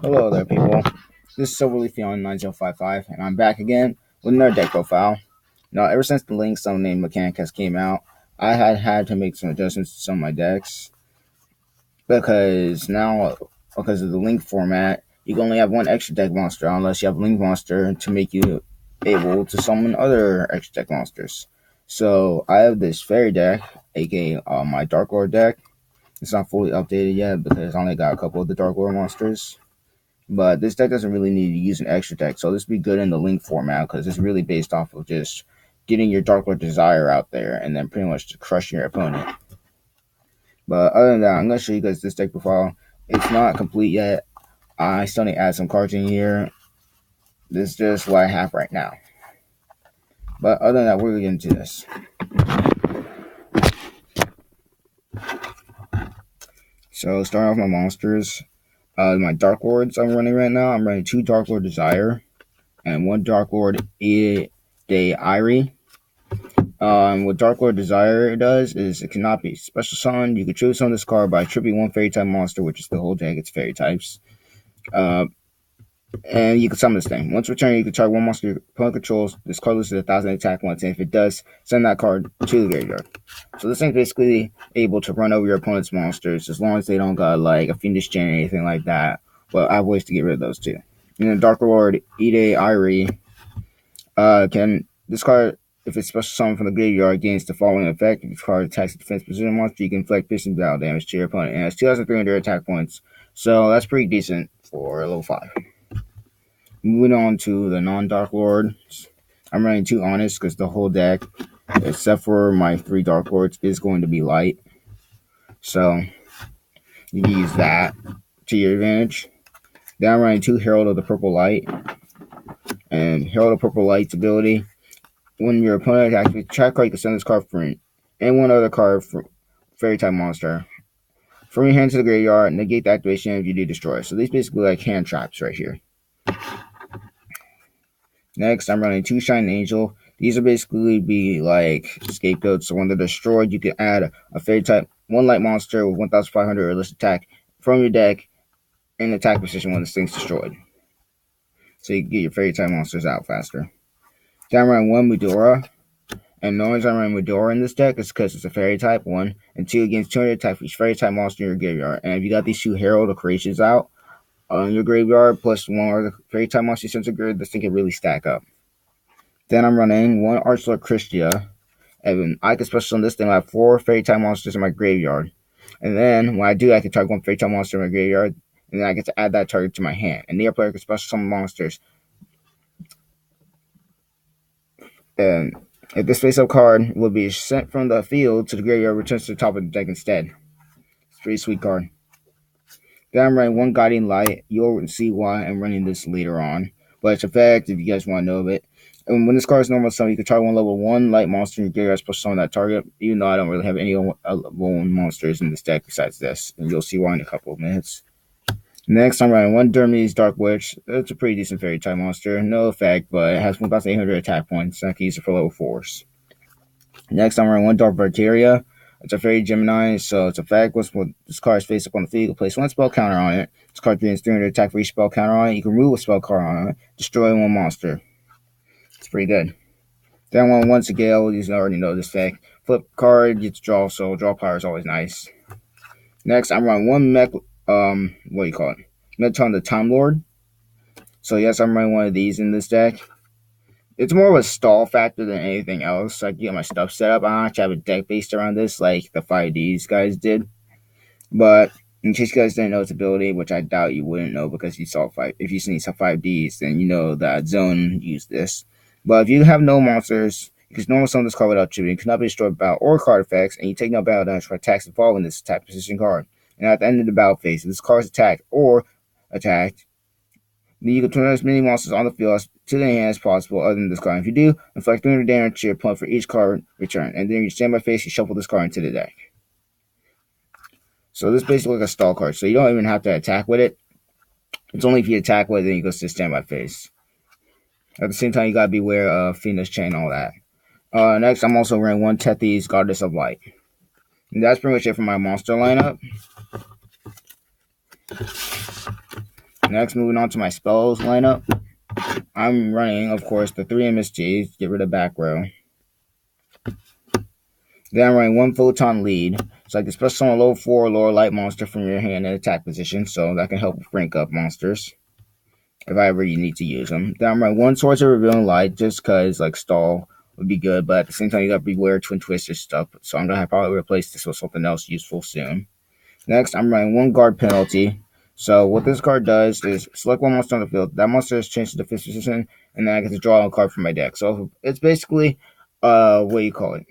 Hello there, people. This is Silverleafy9055, and I'm back again with another deck profile. Now, ever since the Link Summoning mechanic has came out, I had to make some adjustments to some of my decks because now, because of the Link format, you can only have one extra deck monster unless you have a Link monster to make you able to summon other extra deck monsters. So I have this fairy deck, aka my Darklord deck. It's not fully updated yet because I only got a couple of the Darklord monsters. But this deck doesn't really need to use an extra deck, so this would be good in the Link format because it's really based off of just getting your Darklord Desire out there and then pretty much crushing your opponent. But other than that, I'm going to show you guys this deck profile. It's not complete yet. I still need to add some cards in here. This is just what I have right now. But other than that, we're going to get into this. So starting off my monsters. My Darklords I'm running right now. I'm running 2 Darklord Desire and 1 Darklord Day Irie. What Darklord Desire does is it cannot be special summoned. You can choose summon this card by tripping 1 fairy type monster, which is the whole deck. It's fairy types. And you can summon this thing. Once returned, you can target 1 monster your opponent controls. This card loses 1,000 attack once, and if it does, send that card to the graveyard. So this thing's basically able to run over your opponent's monsters as long as they don't got like a Fiendish Chain or anything like that. But I have ways to get rid of those too. And then Darklord Ide Irie this card, if it's special summoned from the graveyard, gains the following effect. If this card attacks a defense position monster, you can inflict piercing battle damage to your opponent. And it has 2,300 attack points. So that's pretty decent for level 5. Moving on to the non-Dark Lords. I'm running 2 Honest because the whole deck, except for my 3 Dark Lords, is going to be light. So you can use that to your advantage. Then I'm running 2 Herald of the Purple Light. And Herald of Purple Light's ability, when your opponent attacks with a trap card, you can send this card from and one other card for fairy type monster from your hand to the graveyard, negate the activation if you do destroy. So these basically like hand traps right here. Next, I'm running 2 Shining Angel. These are basically be like scapegoats. So when they're destroyed, you can add a fairy type 1 light monster with 1,500 or less attack from your deck in attack position when this thing's destroyed. So you can get your fairy type monsters out faster. Then I'm running 1 Medora. And the only reason I'm running Medora in this deck is because it's a fairy type 1, and 2 against 200 attack for each fairy type monster in your graveyard. And if you got these 2 Herald or Creations out on your graveyard, plus 1 other fairy type monster you send to grid, this thing can really stack up. Then I'm running 1 Archlord Christia, and I can special on this thing. I have 4 fairy type monsters in my graveyard. And then when I do, I can target 1 fairy type monster in my graveyard, and then I get to add that target to my hand. And the other player can special summon monsters. And if this face-up card will be sent from the field to the graveyard, returns to the top of the deck instead. It's a pretty sweet card. Then I'm running 1 Guiding Light. You'll see why I'm running this later on. But its effect, if you guys want to know of it. And when this card is normal summon, you can target 1 level 1 light monster in your graveyard special summon that target, even though I don't really have any level 1 monsters in this deck besides this. And you'll see why in a couple of minutes. Next, I'm running 1 Dermy's Dark Witch. It's a pretty decent fairy type monster. No effect, but it has 1,800 attack points, and I can use it for level 4s. Next, I'm running 1 Dark Valkyria. It's a fairy Gemini, so its effect was when this card is face up on the field, you can place 1 spell counter on it. This card gains 300 attack for each spell counter on it. You can remove a spell card on it, destroy 1 monster. It's pretty good. Then I want 1 Sigale. You already know this effect. Flip card, gets draw, so draw power is always nice. Next, I'm running 1 Mech. Meton the Time Lord. So yes, I'm running 1 of these in this deck. It's more of a stall factor than anything else. I can get my stuff set up. I don't actually have a deck based around this like the 5Ds guys did. But in case you guys didn't know its ability, which I doubt you wouldn't know because you saw if you've seen some 5Ds, then you know that Zone used this. But if you have no monsters, you can normally summon this card without tripping. It cannot be destroyed by battle or card effects, and you take no battle damage for attacks involving this attack position card. And at the end of the battle phase, if this card is attacked, then you can turn as many monsters on the field to the hand as possible other than this card. If you do, inflict 300 damage to your opponent for each card return. And then you stand by face, you shuffle this card into the deck. So this is basically like a stall card. So you don't even have to attack with it. It's only if you attack with it, then you go to stand by face. At the same time, you gotta beware of Fiendish Chain and all that. Next, I'm also running 1 Tethys Goddess of Light. And that's pretty much it for my monster lineup. Next, moving on to my spells lineup. I'm running, of course, the 3 MSGs, get rid of back row. Then I'm running 1 Photon Lead, so I can special summon a low 4 lower light monster from your hand in attack position, so that can help rank up monsters if I ever need to use them. Then I'm running 1 Swords of Revealing Light, just because, like, stall would be good, but at the same time, you gotta beware Twin Twister stuff, so I'm gonna probably replace this with something else useful soon. Next, I'm running 1 Guard Penalty. So what this card does is select 1 monster on the field. That monster is changed to the 5th position, and then I get to draw a card from my deck. So it's basically, what do you call it?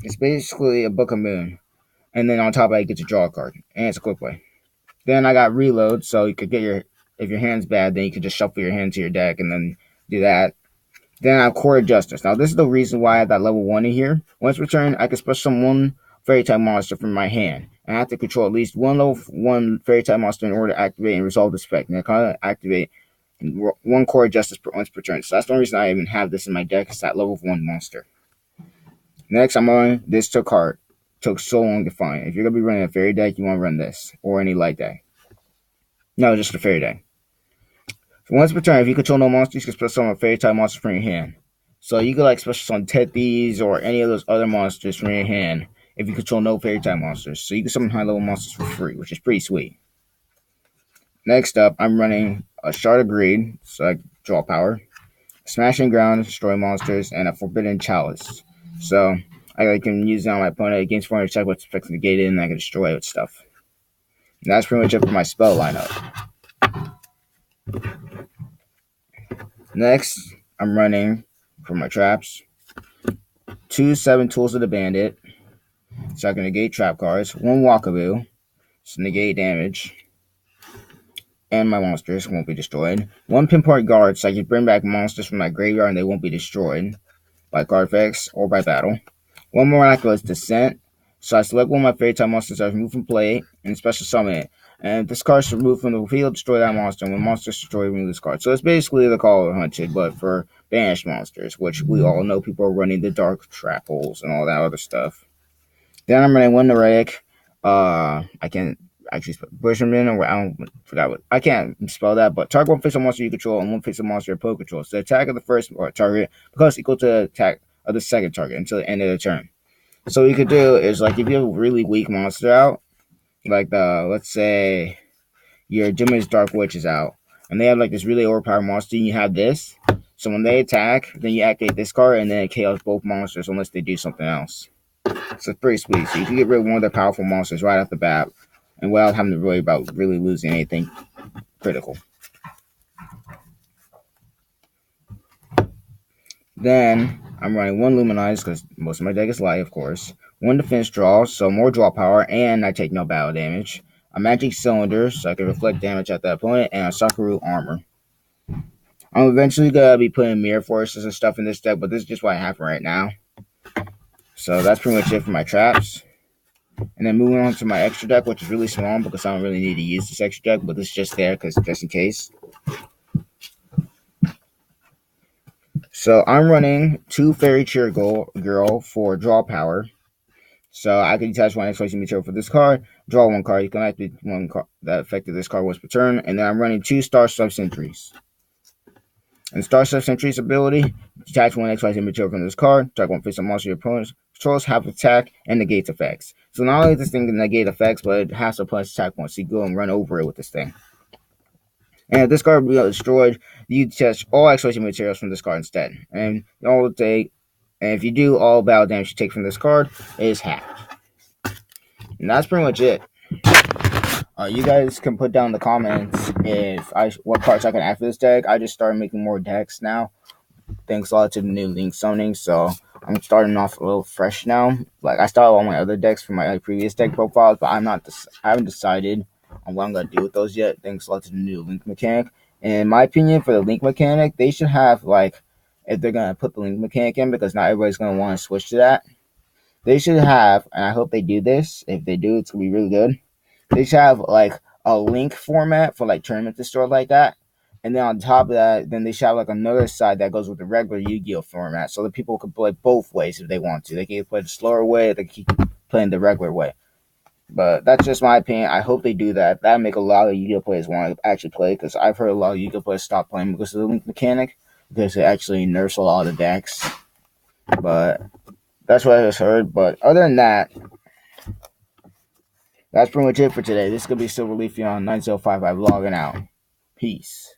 It's basically a Book of Moon. And then on top of it, I get to draw a card. And it's a quick way. Then I got Reload, so you could get if your hand's bad, then you could just shuffle your hand to your deck and then do that. Then I have Core of Justice. Now, this is the reason why I have that level 1 in here. Once returned, I can special summon 1 fairy type monster from my hand. And I have to control at least 1 level 1 fairy type monster in order to activate and resolve this effect. And I can activate 1 Core of Justice once per turn. So that's the only reason I even have this in my deck, is that level 1 monster. Next, I'm on this took card. Took so long to find. If you're going to be running a fairy deck, you want to run this. Or any light deck. No, just a fairy deck. So once per turn, if you control no monsters, you can special summon a fairy type monster from your hand. So you could like special summon Tethys or any of those other monsters from your hand if you control no fairy type monsters. So you can summon high level monsters for free, which is pretty sweet. Next up, I'm running a Shard of Greed, so I draw power, Smashing Ground, destroy monsters, and a Forbidden Chalice. So I can use it on my opponent against 400 check what's effects negated, and I can destroy it with stuff. And that's pretty much it for my spell lineup. Next, I'm running for my traps 2 7 Tools of the Bandit, so I can negate trap cards, 1 Walkaboo, so negate damage, and my monsters won't be destroyed, 1 Pinpoint Guard, so I can bring back monsters from my graveyard and they won't be destroyed by card effects or by battle, 1 Miraculous Descent, so I select one of my fairy type monsters I remove from play and special summon it. And if this card is removed from the field, destroy that monster. And when monsters destroy, remove this card. So it's basically the Call of Hunted, but for banished monsters, which we all know people are running the dark trap holes and all that other stuff. Then I'm running 1 Neretic. I can't actually spell Bushman, or forgot what. I can't spell that, but target 1 face monster you control and 1 face monster you opponent control. So the attack of the first target becomes equal to the attack of the second target until the end of the turn. So what you could do is, like, if you have a really weak monster out, like let's say your Jimmy's Dark Witch is out, and they have like this really overpowered monster, and you have this. So when they attack, then you activate this card, and then it KOs both monsters unless they do something else. So it's pretty sweet. So you can get rid of one of the powerful monsters right off the bat, and without having to worry about really losing anything critical. Then I'm running 1 Luminize because most of my deck is light, of course. 1 Defense Draw, so more draw power, and I take no battle damage. A Magic Cylinder, so I can reflect damage at the opponent, and a Sakaru Armor. I'm eventually going to be putting Mirror Forces and stuff in this deck, but this is just what I have right now. So that's pretty much it for my traps. And then moving on to my extra deck, which is really small because I don't really need to use this extra deck, but it's just there because just in case. So I'm running 2 Fairy Cheer Girl for draw power. So I can detach 1 XYZ material for this card, draw 1 card. You can activate 1 card that affected this card once per turn. And then I'm running 2 Star Sub Sentries. And Star Sub Sentries ability, detach 1 XYZ material from this card, target 1 face of monster your opponent controls, have attack, and negates effects. So not only does this thing negate effects, but it has to plus attack points. So you go and run over it with this thing. And if this card will be destroyed, you detach all XYZ materials from this card instead. And all it take, and if you do, all battle damage you take from this card is halved. And that's pretty much it. You guys can put down in the comments what cards I can add for this deck. I just started making more decks now, thanks a lot to the new Link summoning. So I'm starting off a little fresh now. Like I started all my other decks from my previous deck profiles, but I haven't decided on what I'm gonna do with those yet. Thanks a lot to the new Link mechanic. And in my opinion, for the Link mechanic, they should have if they're gonna put the Link mechanic in, because not everybody's gonna want to switch to that. They should have, and I hope they do this. If they do, it's gonna be really good. They should have a Link format for tournaments and stuff like that. And then on top of that, then they should have another side that goes with the regular Yu-Gi-Oh format, so that people can play both ways if they want to. They can play the slower way, or they can keep playing the regular way. But that's just my opinion. I hope they do that. That'll make a lot of Yu-Gi-Oh players want to actually play, because I've heard a lot of Yu-Gi-Oh players stop playing because of the link mechanic, because it actually nerfs a lot of the decks. But that's what I just heard. But other than that, that's pretty much it for today. This is going to be Silver Leafy on 9055 logging out. Peace.